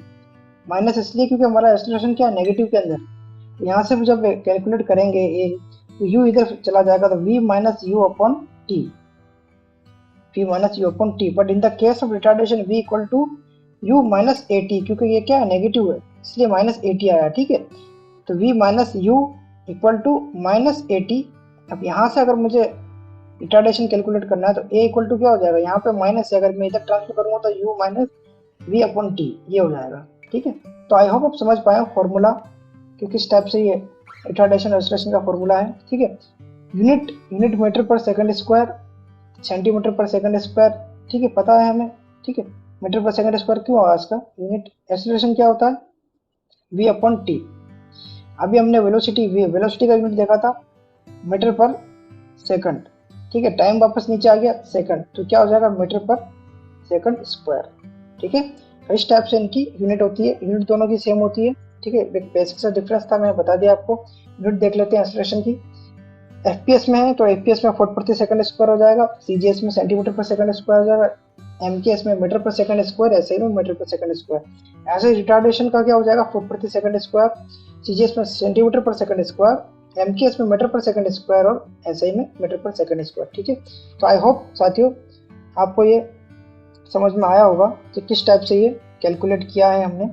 माइनस इसलिए क्योंकि हमारा एक्सीलरेशन क्या है, नेगेटिव के अंदर। यहाँ से जब कैलकुलेट करेंगे ये, तो u इधर चला जाएगा, तो v minus U upon T, v minus U upon T. But in the case of retardation v equal to u minus A T, क्योंकि ये क्या है, नेगेटिव है, इसलिए माइनस ए टी आया। ठीक है, तो v minus U equal to minus A T. अब यहाँ से अगर मुझे रिटार्डेशन कैलकुलेट करना है, तो a इक्वल टू क्या हो जाएगा, यहाँ पे माइनस है, अगर मैं इधर ट्रांसफर करूँगा तो u minus v upon T, ये हो जाएगा। ठीक है, तो आई होप आप समझ पाए फॉर्मूला कि किस टाइप से ये रिटार्डेशन एक्सीलरेशन का फॉर्मूला है। ठीक है, यूनिट यूनिट मीटर पर सेकंड स्क्वायर, सेंटीमीटर पर सेकंड स्क्वायर। ठीक है, पता है हमें। ठीक है, मीटर पर सेकंड स्क्वायर क्यों आया इसका, यूनिट एक्सीलरेशन क्या होता है, v अपॉन टी। अभी हमने वेलोसिटी, वेलोसिटी का यूनिट देखा था मीटर पर सेकंड। ठीक है, टाइम वापस नीचे आ गया सेकंड, तो क्या हो जाएगा, मीटर पर सेकंड स्क्वायर। ठीक है, तो इस टाइप से इनकी यूनिट होती है, यूनिट दोनों की सेम होती है। ठीक है, बेसिक सा डिफरेंस था, मैंने बता दिया आपको। यूनिट देख लेते हैं एक्सीलरेशन की। एफपीएस में है तो एफपीएस में फुट प्रति सेकंड स्क्वायर हो जाएगा, सीजीएस में सेंटीमीटर पर सेकंड स्क्वायर हो जाएगा, एमकेएस में मीटर पर सेकंड स्क्वायर, ऐसे ही में मीटर पर सेकंड स्क्वायर। ऐसे रिटार्डेशन का क्या हो जाएगा, फुट प्रति सेकंड स्क्वायर, सीजीएस में सेंटीमीटर पर सेकंड स्क्वायर, एमकेएस में मीटर पर सेकंड स्क्वायर, और ऐसे ही में मीटर पर सेकंड स्क्वायर। ठीक है, तो आई होप साथियों आपको ये समझ में आया होगा कि किस टाइप से ये कैलकुलेट किया है हमने।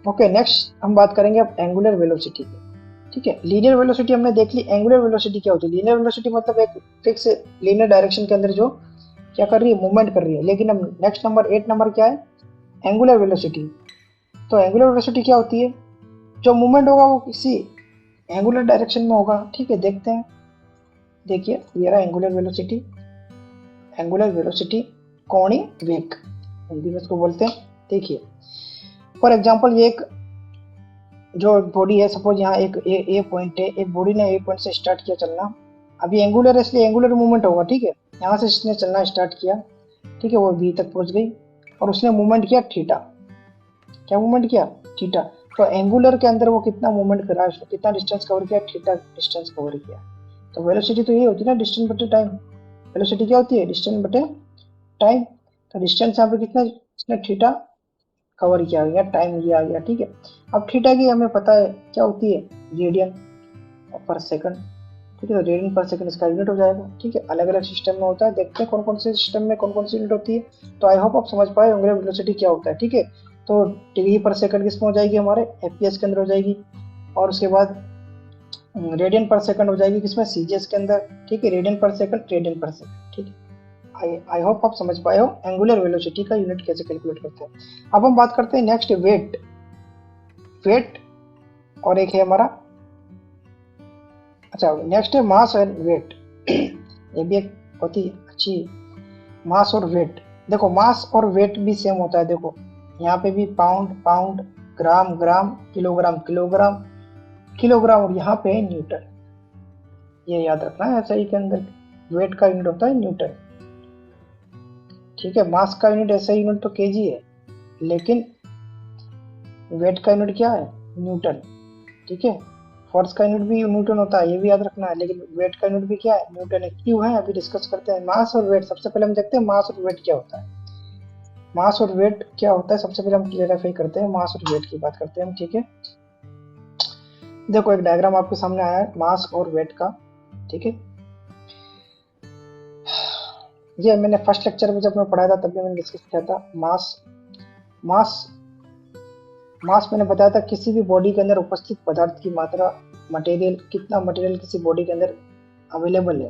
ओके, नेक्स्ट हम बात करेंगे अब एंगुलर वेलोसिटी की। ठीक है, लीनियर वेलोसिटी हमने देख ली, एंगुलर वेलोसिटी क्या होती है। लीनियर वेलोसिटी मतलब एक फिक्स लीनियर डायरेक्शन के अंदर जो क्या कर रही है, मूवमेंट कर रही है। लेकिन अब नेक्स्ट नंबर 8 नंबर क्या है, एंगुलर वेलोसिटी। तो एंगुलर वेलोसिटी क्या होती है, जो मूवमेंट होगा वो किसी एंगुलर डायरेक्शन में होगा। ठीक है, देखते हैं, देखिए ये रहा एंगुलर वेलोसिटी। एंगुलर वेलोसिटी कोणीय वेग हिंदी में इसको बोलते हैं। देखिए फॉर एग्जांपल, ये एक जो बॉडी है, सपोज यहाँ एक ए पॉइंट है, एक बॉडी ने ए पॉइंट से स्टार्ट किया चलना। अभी एंगुलर है इसलिए एंगुलर मूवमेंट होगा। ठीक है, यहाँ से इसने चलना स्टार्ट किया, ठीक है, वो बी तक पहुंच गई और उसने मूवमेंट किया थीटा। क्या मूवमेंट किया, थीटा। तो एंगुलर के अंदर वो कितना मूवमेंट करा, उसने कितना डिस्टेंस कवर किया, थीटा डिस्टेंस कवर किया। तो वेलोसिटी तो ये होती है ना, डिस्टेंस बटे टाइम। वेलोसिटी क्या होती है, डिस्टेंस बटे टाइम। तो डिस्टेंस यहाँ पे कितना, इसने थीटा कवर किया गया, टाइम ये आ गया। ठीक है, अब थीटा की हमें पता है क्या होती है, रेडियन पर सेकंड। ठीक है, तो रेडियन पर सेकंड इसका यूनिट हो जाएगा। ठीक है, अलग अलग सिस्टम में होता है, देखते हैं कौन कौन से सिस्टम में कौन कौन सी यूनिट होती है। तो आई होप आप समझ पाए एंगुलर वेलोसिटी क्या होता है। ठीक है, तो डिग्री पर सेकंड किसमें हो जाएगी, हमारे एफपीएस के अंदर हो जाएगी, और उसके बाद रेडियन पर सेकंड हो जाएगी किसमें, सीजीएस के अंदर। ठीक है, रेडियन पर सेकंड, रेडियन पर सेकंड। ठीक है, आई होप आप समझ पाए हो एंगुलर वेलोसिटी का यूनिट कैसे कैलकुलेट करते हैं। अब हम बात करते हैं नेक्स्ट वेट। वेट और एक है हमारा, अच्छा नेक्स्ट है मास एंड वेट। ये भी एक बहुत ही अच्छी, मास और वेट। देखो मास और वेट भी सेम होता है, देखो यहाँ पे भी पाउंड पाउंड, ग्राम ग्राम, किलोग्राम किलोग्राम किलोग्राम, और यहाँ पे न्यूटन। ये याद रखना है, ऐसा ही के अंदर वेट का यूनिट होता है न्यूटन। ठीक है, मास का यूनिट ऐसा यूनिट तो केजी है, लेकिन वेट का यूनिट क्या है, न्यूटन। ठीक है, फोर्स का यूनिट भी न्यूटन होता है, ये भी याद रखना है, लेकिन वेट का यूनिट भी क्या है, न्यूटन है। क्यों है अभी डिस्कस करते हैं। मास और वेट, सबसे पहले हम देखते हैं मास और वेट क्या होता है। मास और वेट क्या होता है, सबसे पहले हम क्लियरिफाई करते हैं, मास और वेट की बात करते हैं हम। ठीक है, देखो एक डायग्राम आपके सामने आया है मास और वेट का। ठीक है, ये मैंने फर्स्ट लेक्चर में जब मैं पढ़ाया था तब भी मैंने डिस्कस किया था। मास, मास मास मैंने बताया था किसी भी बॉडी के अंदर उपस्थित पदार्थ की मात्रा, मटेरियल, कितना मटेरियल किसी बॉडी के अंदर अवेलेबल है।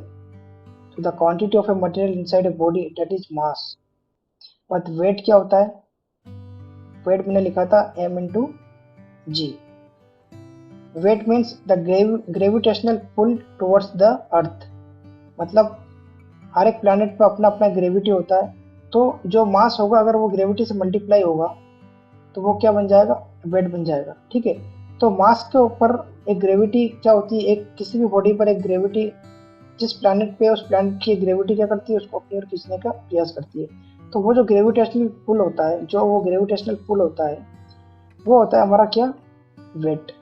तो the quantity of a material inside a body that is mass. But weight क्या होता है? वेट मैंने लिखा था m into G. Weight means the gravitational pull towards the earth. मतलब हर एक प्लैनेट पे अपना अपना ग्रेविटी होता है, तो जो मास होगा अगर वो ग्रेविटी से मल्टीप्लाई होगा तो वो क्या बन जाएगा? वेट बन जाएगा। ठीक है, तो मास के ऊपर एक ग्रेविटी क्या होती है, एक किसी भी बॉडी पर एक ग्रेविटी, जिस प्लैनेट पे उस प्लैनेट की ग्रेविटी क्या करती है, उसको अपनी ओर खींचने का प्रयास करती है। तो वो जो ग्रेविटेशनल पुल होता है, वो होता है हमारा क्या? वेट।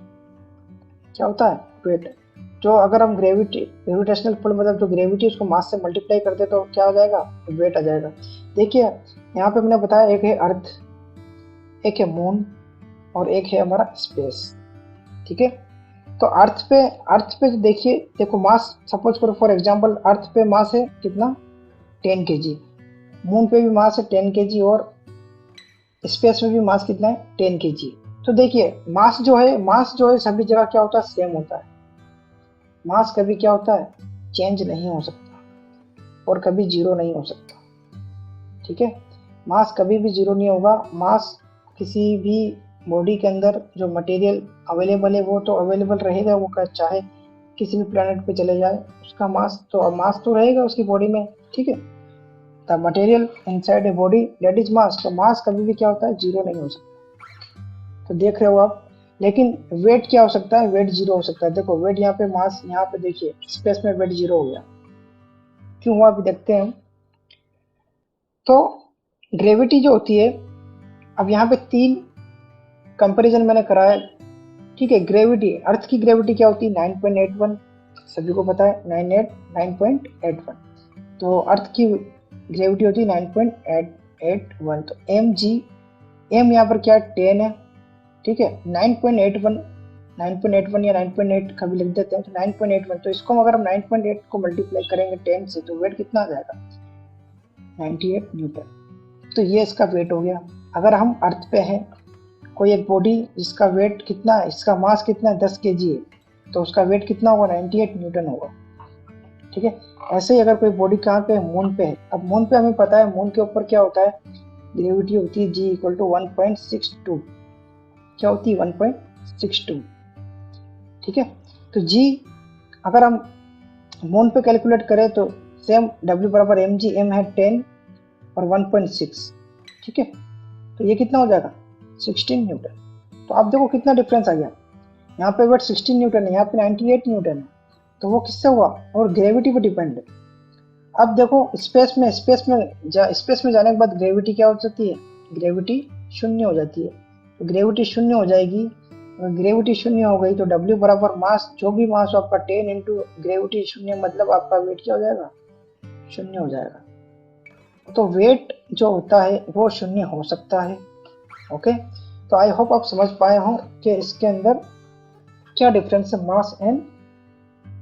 क्या होता है? वेट। जो अगर हम ग्रेविटेशनल पुल मतलब जो ग्रेविटी उसको मास से मल्टीप्लाई करते तो क्या आ जाएगा? वेट आ जाएगा। देखिए यहाँ पे मैंने बताया एक है अर्थ, एक है मून और एक है हमारा स्पेस। ठीक है, तो अर्थ पे देखिए, देखो मास सपोज करो फॉर एग्जांपल अर्थ पे मास है कितना? 10 केजी। मून पे भी मास है 10 केजी और स्पेस में भी मास कितना है? 10 केजी। तो देखिए मास जो है सभी जगह क्या होता है? सेम होता है। मास कभी क्या होता है? चेंज नहीं हो सकता और कभी जीरो नहीं हो सकता। ठीक है, मास कभी भी जीरो नहीं होगा। मास किसी भी बॉडी के अंदर जो मटेरियल अवेलेबल है वो तो अवेलेबल रहेगा, वो चाहे किसी भी प्लैनेट पे चले जाए उसका मास तो रहेगा उसकी बॉडी में। ठीक है, the material inside a body that is मास। तो मास कभी भी क्या होता है? जीरो नहीं हो सकता। तो देख रहे हो आप। लेकिन वेट क्या हो सकता है? वेट जीरो हो सकता है। देखो वेट यहाँ पे, मास यहाँ पे, देखिए स्पेस में वेट जीरो हो गया, क्यों हुआ अभी देखते हैं। तो ग्रेविटी जो होती है, अब यहाँ पे 3 कंपैरिजन मैंने कराया। ठीक है, ग्रेविटी, अर्थ की ग्रेविटी क्या होती है? 9.81, सभी को पता है 9.81। तो अर्थ की ग्रेविटी होती है 9.81। तो एम यहाँ पर क्या है? 10 है। ठीक है, 9.81 या 9.8 कभी लिख देते हैं, तो 9.81। तो इसको अगर हम 9.8 को मल्टीप्लाई करेंगे 10 से तो वेट कितना आ जाएगा? 98 न्यूटन। तो ये इसका वेट हो गया। अगर हम अर्थ पे हैं, कोई एक बॉडी जिसका वेट कितना है, इसका मास कितना है? 10 केजी है, तो उसका वेट कितना होगा? 98 न्यूटन होगा। ठीक है, ऐसे ही अगर कोई बॉडी कहाँ पे है? मून पे है। अब मून पे हमें पता है मून के ऊपर क्या होता है? ग्रेविटी होती है G इक्वल टू 1.62। क्या होती है? 1.62। ठीक है, तो G अगर हम मून पे कैलकुलेट करें तो सेम W बराबर mg, m है 10 और 1.6। ठीक है, तो ये कितना हो जाएगा? 16 न्यूटन। तो आप देखो कितना डिफरेंस आ गया। यहाँ पे वेट 16 न्यूटन है, यहाँ पे 98 न्यूटन है। तो वो किससे हुआ? और ग्रेविटी पे डिपेंड है। अब देखो स्पेस में जाने के बाद ग्रेविटी क्या हो जाती है? ग्रेविटी शून्य हो जाती है। तो ग्रेविटी शून्य हो जाएगी। अगर ग्रेविटी शून्य हो गई तो W बराबर मास, जो भी मास हो आपका 10 इंटू ग्रेविटी शून्य, मतलब आपका वेट क्या हो जाएगा? शून्य हो जाएगा। तो वेट जो होता है वो शून्य हो सकता है। ओके, तो आई होप आप समझ पाए हो कि इसके अंदर क्या डिफरेंस है मास एंड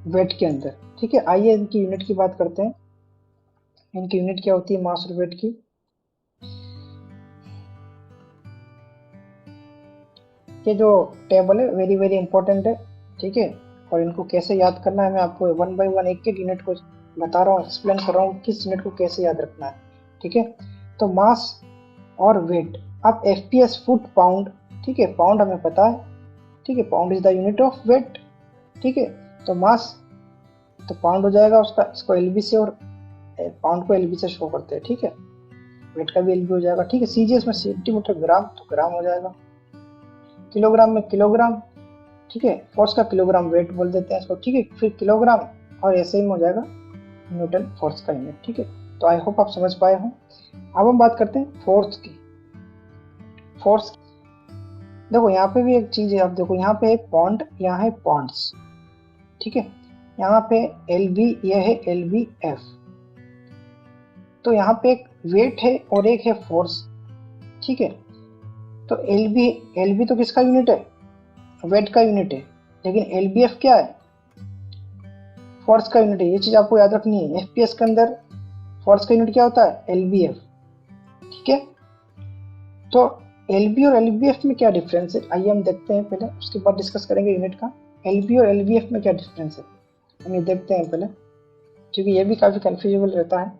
वेट के अंदर। ठीक है, आइए इनकी यूनिट की बात करते हैं। इनकी यूनिट क्या होती है मास और वेट की? ये जो टेबल है वेरी वेरी इंपॉर्टेंट है। ठीक है, और इनको कैसे याद करना है मैं आपको वन बाय वन एक एक यूनिट को बता रहा हूँ, एक्सप्लेन कर रहा हूँ किस यूनिट को कैसे याद रखना है। ठीक है, तो मास और वेट। अब FPS फुट पाउंड। ठीक है, पाउंड हमें पता है। ठीक है, pound is the unit of weight. ठीक है, तो मास तो पाउंड हो जाएगा उसका, इसको LB से, और पाउंड को LB से शो करते हैं। ठीक है, वेट का भी LB हो जाएगा। ठीक है, CG में सेंटीमीटर, ग्राम तो ग्राम हो जाएगा, किलोग्राम में किलोग्राम। ठीक है, फोर्स का किलोग्राम वेट बोल देते हैं इसको। ठीक है, फिर किलोग्राम, और ऐसे ही हो जाएगा न्यूटन फोर्स का यूनिट। ठीक है, तो आई होप आप समझ पाए हो। अब हम बात करते हैं फोर्स की। फोर्स देखो यहाँ पे भी एक चीज है, आप देखो यहाँ पे है पॉन्ड, यहाँ है पॉन्ड्स। ठीक है, यहाँ पे LB, यह है LBF। तो यहाँ पे एक वेट है और एक है फोर्स। ठीक है, तो LB तो किसका यूनिट है? वेट का यूनिट है। लेकिन LBF क्या है? फोर्स का यूनिट है। ये चीज आपको याद रखनी है। FPS के अंदर फोर्स का यूनिट क्या होता है? LBF। ठीक है, तो एलबी और एलबीएफ में क्या डिफरेंस है, आइए हम देखते हैं पहले, उसके बाद डिस्कस करेंगे यूनिट का। एलबी और एलबीएफ में क्या डिफरेंस है हम ये देखते हैं पहले, क्योंकि ये भी काफी कंफ्यूजेबल रहता है।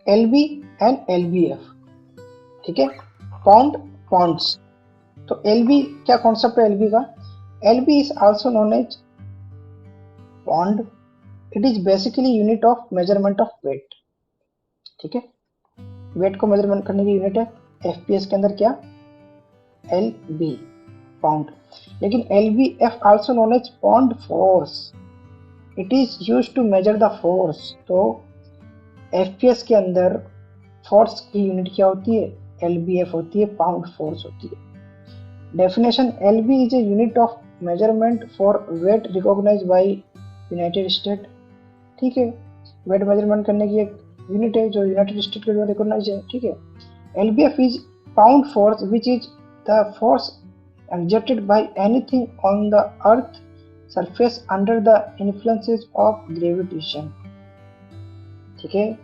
एलबी एंड एलबीएफ, ठीक है, पाउंड पॉन्ड्स। तो एलबी क्या कॉन्सेप्ट है एलबी का? LB is also known as pound. It is basically unit of measurement of weight, ठीक है, वेट को मेजरमेंट करने की यूनिट है। एफपीएस के अंदर क्या? L B, pound. लेकिन L B F also known as pound force, it is use to measure the force. तो एफपीएस के अंदर फोर्स की यूनिट क्या होती है? एल बी एफ होती है, पाउंड फोर्स होती है। Definition, L B is a unit of measurement for weight recognise by United State, ठीक है, वेट मेजरमेंट करने की एक यूनिट है जो यूनाइटेड स्टेट के द्वारा रिकॉग्नाइज है, ठीक है। LBF is pound force which is the force exerted by anything on the earth surface under the influences of gravitation, ठीक है,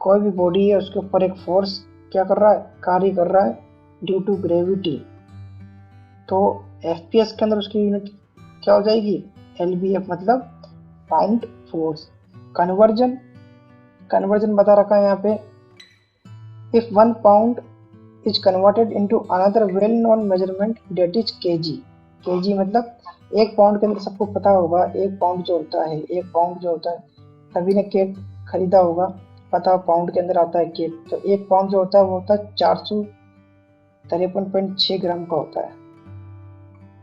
कोई भी बॉडी है उसके ऊपर एक फोर्स क्या कर रहा है? कार्य कर रहा है ड्यू टू ग्रेविटी। तो एफपीएस के अंदर उसकी यूनिट क्या हो जाएगी? एलबीएफ, मतलब पाउंड फोर्स। कन्वर्जन, कन्वर्जन बता रखा है यहाँ पे, if 1 pound is converted into another well known measurement that is KG. KG मतलब एक पाउंड के अंदर सबको पता होगा, एक पाउंड जो होता है, एक पाउंड जो होता है, सभी ने केक खरीदा होगा, पता पाउंड के अंदर आता है केक। तो एक पाउंड जो होता है वो होता है 453.6 ग्राम का होता है,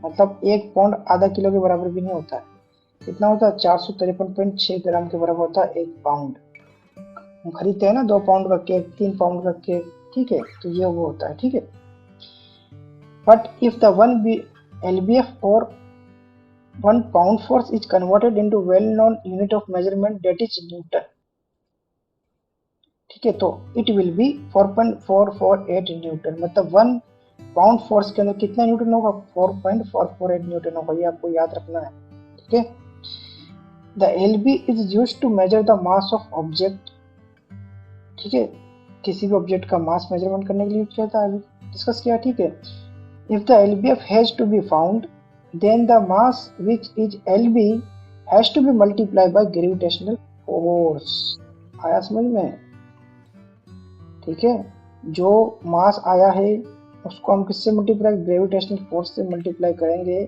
मतलब एक पाउंड आधा किलो के बराबर भी नहीं होता है। कितना होता है? 453.6 ग्राम के बराबर होता है एक पाउंड। हम खरीदते हैं ना 2 पाउंड का केक, 3 पाउंड का केक, ठीक है, तो ये वो होता है, ठीक है। बट इफ द 1 एलबीएफ और 1 pound force is converted into well known unit of measurement that is Newton, ठीक है, तो इट विल बी 4.448 न्यूटन, मतलब 1 पाउंड फोर्स के अंदर कितना न्यूटन होगा? 4.448 न्यूटन होगा, ये आपको याद रखना है, ठीक है। The LB is used to measure the mass of object, ठीक है, किसी भी ऑब्जेक्ट का मास मेजरमेंट करने के लिए यूज होता है, अभी डिस्कस किया, ठीक है। If the LBF has to be found then the mass which is LB has to be multiplied by gravitational force. आया समझ में? ठीक है, जो मास आया है उसको हम किससे मल्टीप्लाई? ग्रेविटेशनल फोर्स से मल्टीप्लाई करेंगे,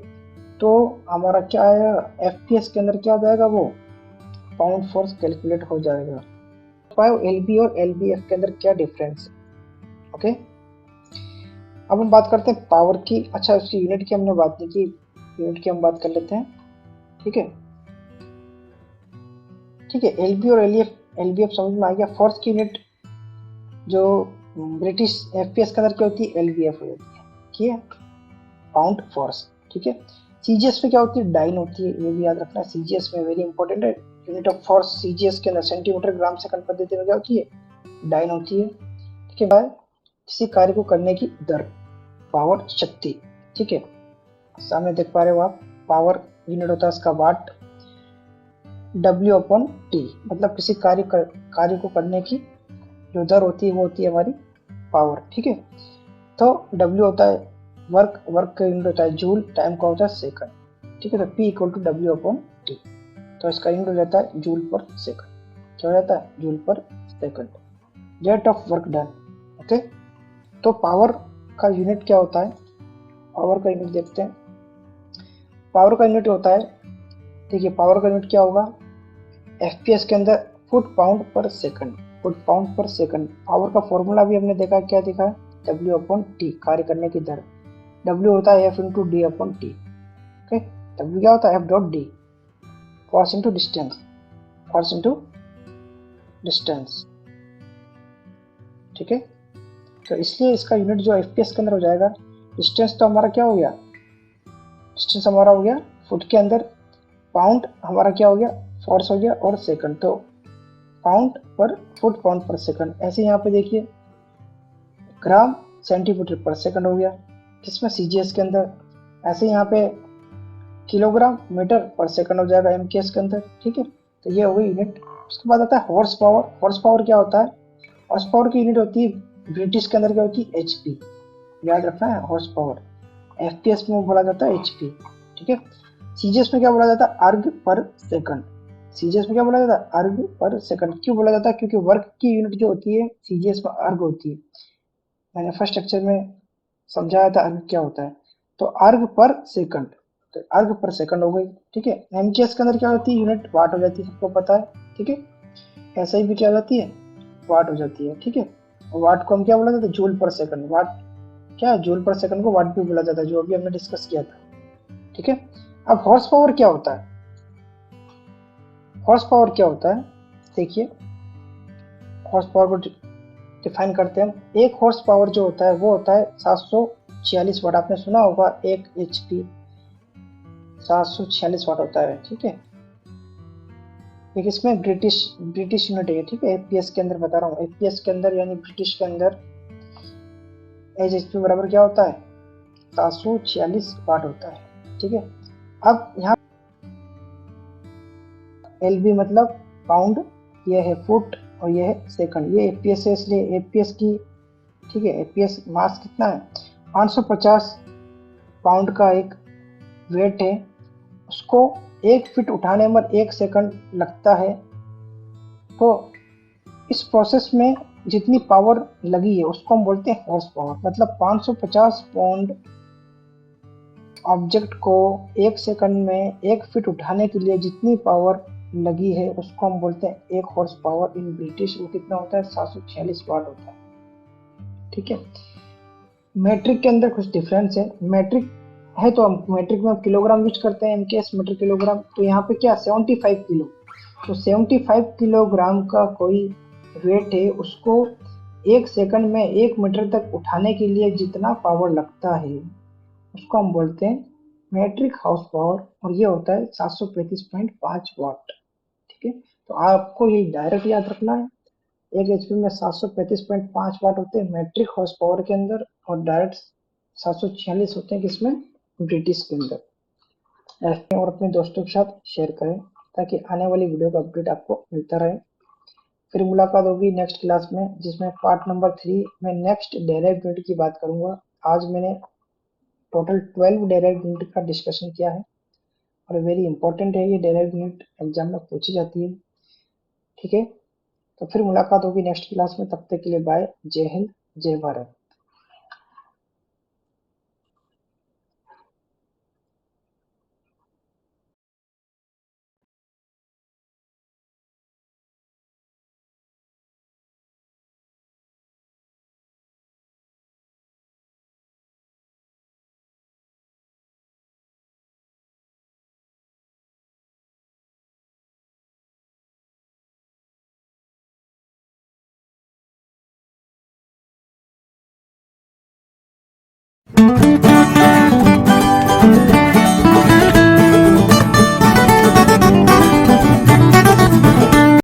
तो हमारा क्या आया? एफपीएस के अंदर क्या आ जाएगा? वो पाउंड फोर्स कैलकुलेट हो जाएगा। एलबी और एलबीएफ के अंदर क्या डिफरेंस है? ओके, अब हम बात करते हैं पावर की। अच्छा, उसकी यूनिट की हमने बात नहीं की, यूनिट की हम बात कर लेते हैं, ठीक है, ठीक है। एलबी और एलबीएफ समझ में आ गया। फोर्स की यूनिट जो ब्रिटिश एफपीएस के अंदर क्या होती है? एलबीएफ हो जाती है, ठीक है, पाउंड फोर्स, ठीक है। सीजीएस में क्या होती है? डाइन होती है, ये भी याद रखना है, सीजीएस में वेरी इंपॉर्टेंट है। यूनिट ऑफ फोर्स सीजीएस के अंदर सेंटीमीटर ग्राम सेकंड पद्धति में क्या होती है? डाइन होती है, ठीक है। किसी कार्य को करने की दर, पावर, शक्ति, ठीक है, सामने देख पा रहे हो आप, पावर यूनिट होता है इसका वाट। डब्ल्यू अपॉन टी, मतलब किसी कार्य को करने की जो दर होती है वो होती है हमारी पावर, ठीक है। तो डब्ल्यू होता है वर्क, वर्क का यूनिट होता है जूल, टाइम का होता है सेकंड, ठीक है। तो P equal to W upon T, तो इसका यूनिट हो जाता है जूल पर सेकंड, क्या हो जाता है? जूल पर second. Rate of work done, okay. तो पावर का यूनिट क्या होता है? पावर का यूनिट देखते हैं। पावर का यूनिट होता है, ठीक है, पावर का यूनिट क्या होगा? एफपीएस के अंदर फुट पाउंड पर सेकंड, फुट पाउंड पर सेकंड। पावर का फॉर्मूला भी हमने देखा, क्या देखा है? डब्ल्यू अपॉन टी, कार्य करने की दर। डब्ल्यू होता है F into D upon T, okay. W क्या होता है? F dot D, force into distance, force into distance, ठीक है। तो इसलिए इसका यूनिट जो एफपीएस के अंदर हो जाएगा, डिस्टेंस तो हमारा क्या हो गया? डिस्टेंस हमारा हो गया फुट के अंदर, पाउंड हमारा क्या हो गया? फोर्स हो गया, और सेकंड, तो पाउंड पर फुट पाउंड पर सेकंड। ऐसे यहाँ पे देखिए ग्राम सेंटीमीटर पर सेकंड हो गया, किसमें? सीजीएस के अंदर। ऐसे यहाँ पे किलोग्राम मीटर पर सेकंड हो जाएगा एमकेएस के अंदर, ठीक है। तो ये हो गई यूनिट। उसके बाद आता है हॉर्स पावर। हॉर्स पावर क्या होता है? हॉर्स पावर की यूनिट होती है ब्रिटिश के अंदर क्या होती है? एचपी, याद रखना है हॉर्स पावर। एफपीएस में बोला जाता है एचपी, ठीक है। सीजीएस में क्या बोला जाता है, अर्ग पर सेकंड। सीजीएस में क्या बोला जाता है, अर्ग पर सेकंड। क्यों बोला जाता है, क्योंकि वर्क की यूनिट जो होती है सीजीएस में अर्ग होती है। मैंने फर्स्ट लेक्चर में समझाया था अर्ग क्या होता है। तो अर्ग पर सेकंड, तो अर्ग पर सेकंड हो गई, ठीक है। एमजीएस के अंदर क्या होती है, यूनिट वाट हो जाती है, सबको पता है, ठीक है। ऐसा ही भी क्या हो जाती है, वाट हो जाती है, ठीक है। वाट को हम क्या बोला जाता है, जूल पर सेकंड। वाट क्या है, जूल पर सेकंड को वाट भी बोला जाता है, जो अभी हमने डिस्कस किया था, ठीक है। अब हॉर्स पावर क्या होता है, हॉर्स पावर क्या होता है, देखिए हॉर्स पावर को डिफाइन करते हैं हम। एक हॉर्स पावर जो होता है वो होता है 746 वाट। आपने सुना होगा एक एचपी 746 वाट होता है, ठीक है। एक इसमें ब्रिटिश यूनिट है, ठीक है। एफपीएस के अंदर बता रहा हूँ, एफपीएस के अंदर यानी ब्रिटिश के अंदर एच एच पी बराबर क्या होता है, 746 वाट होता है, ठीक है। अब यहाँ एल बी मतलब पाउंड, ये है फुट और ये है सेकंड। ये एफपीएस है, इसलिए एफपीएस की, ठीक है। एफपीएस मास कितना है, 550 पाउंड का एक वेट है, उसको 1 फीट उठाने में 1 सेकंड लगता है। तो इस प्रोसेस में जितनी पावर लगी है उसको हम बोलते हैं हॉर्स पावर। मतलब 550 पाउंड ऑब्जेक्ट को 1 सेकंड में 1 फीट उठाने के लिए जितनी पावर लगी है उसको हम बोलते हैं 1 हॉर्स पावर। इन ब्रिटिश वो कितना होता है, 746 वाट होता है, ठीक है। मैट्रिक के अंदर कुछ डिफरेंस है। मैट्रिक है तो हम मैट्रिक में किलोग्राम यूज करते हैं, इनकेस मीटर किलोग्राम। तो यहाँ पे क्या 75 किलो, तो 75 किलोग्राम का कोई वेट है, उसको 1 सेकंड में 1 मीटर तक उठाने के लिए जितना पावर लगता है उसको हम बोलते हैं मैट्रिक हाउस पावर। और ये होता है 735.5 वाट, ठीक है। तो आपको ये डायरेक्ट याद रखना है, एक एचपी में 735.5 वाट होते हैं मैट्रिक हॉर्स पावर के अंदर, और डायरेक्ट 746 होते हैं किसमें, ब्रिटिश के अंदर। ऐसे और अपने दोस्तों के साथ शेयर करें ताकि आने वाली वीडियो का अपडेट आपको मिलता रहे। फिर मुलाकात होगी नेक्स्ट क्लास में, जिसमें पार्ट नंबर 3 में नेक्स्ट डेराइव्ड यूनिट की बात करूंगा। आज मैंने टोटल 12 डेराइव्ड यूनिट का डिस्कशन किया है, और वेरी इंपॉर्टेंट है ये डेराइव्ड यूनिट, एग्जाम में पूछी जाती है, ठीक है। तो फिर मुलाकात होगी नेक्स्ट क्लास में, तब तक के लिए बाय, जय हिंद, जय भारत।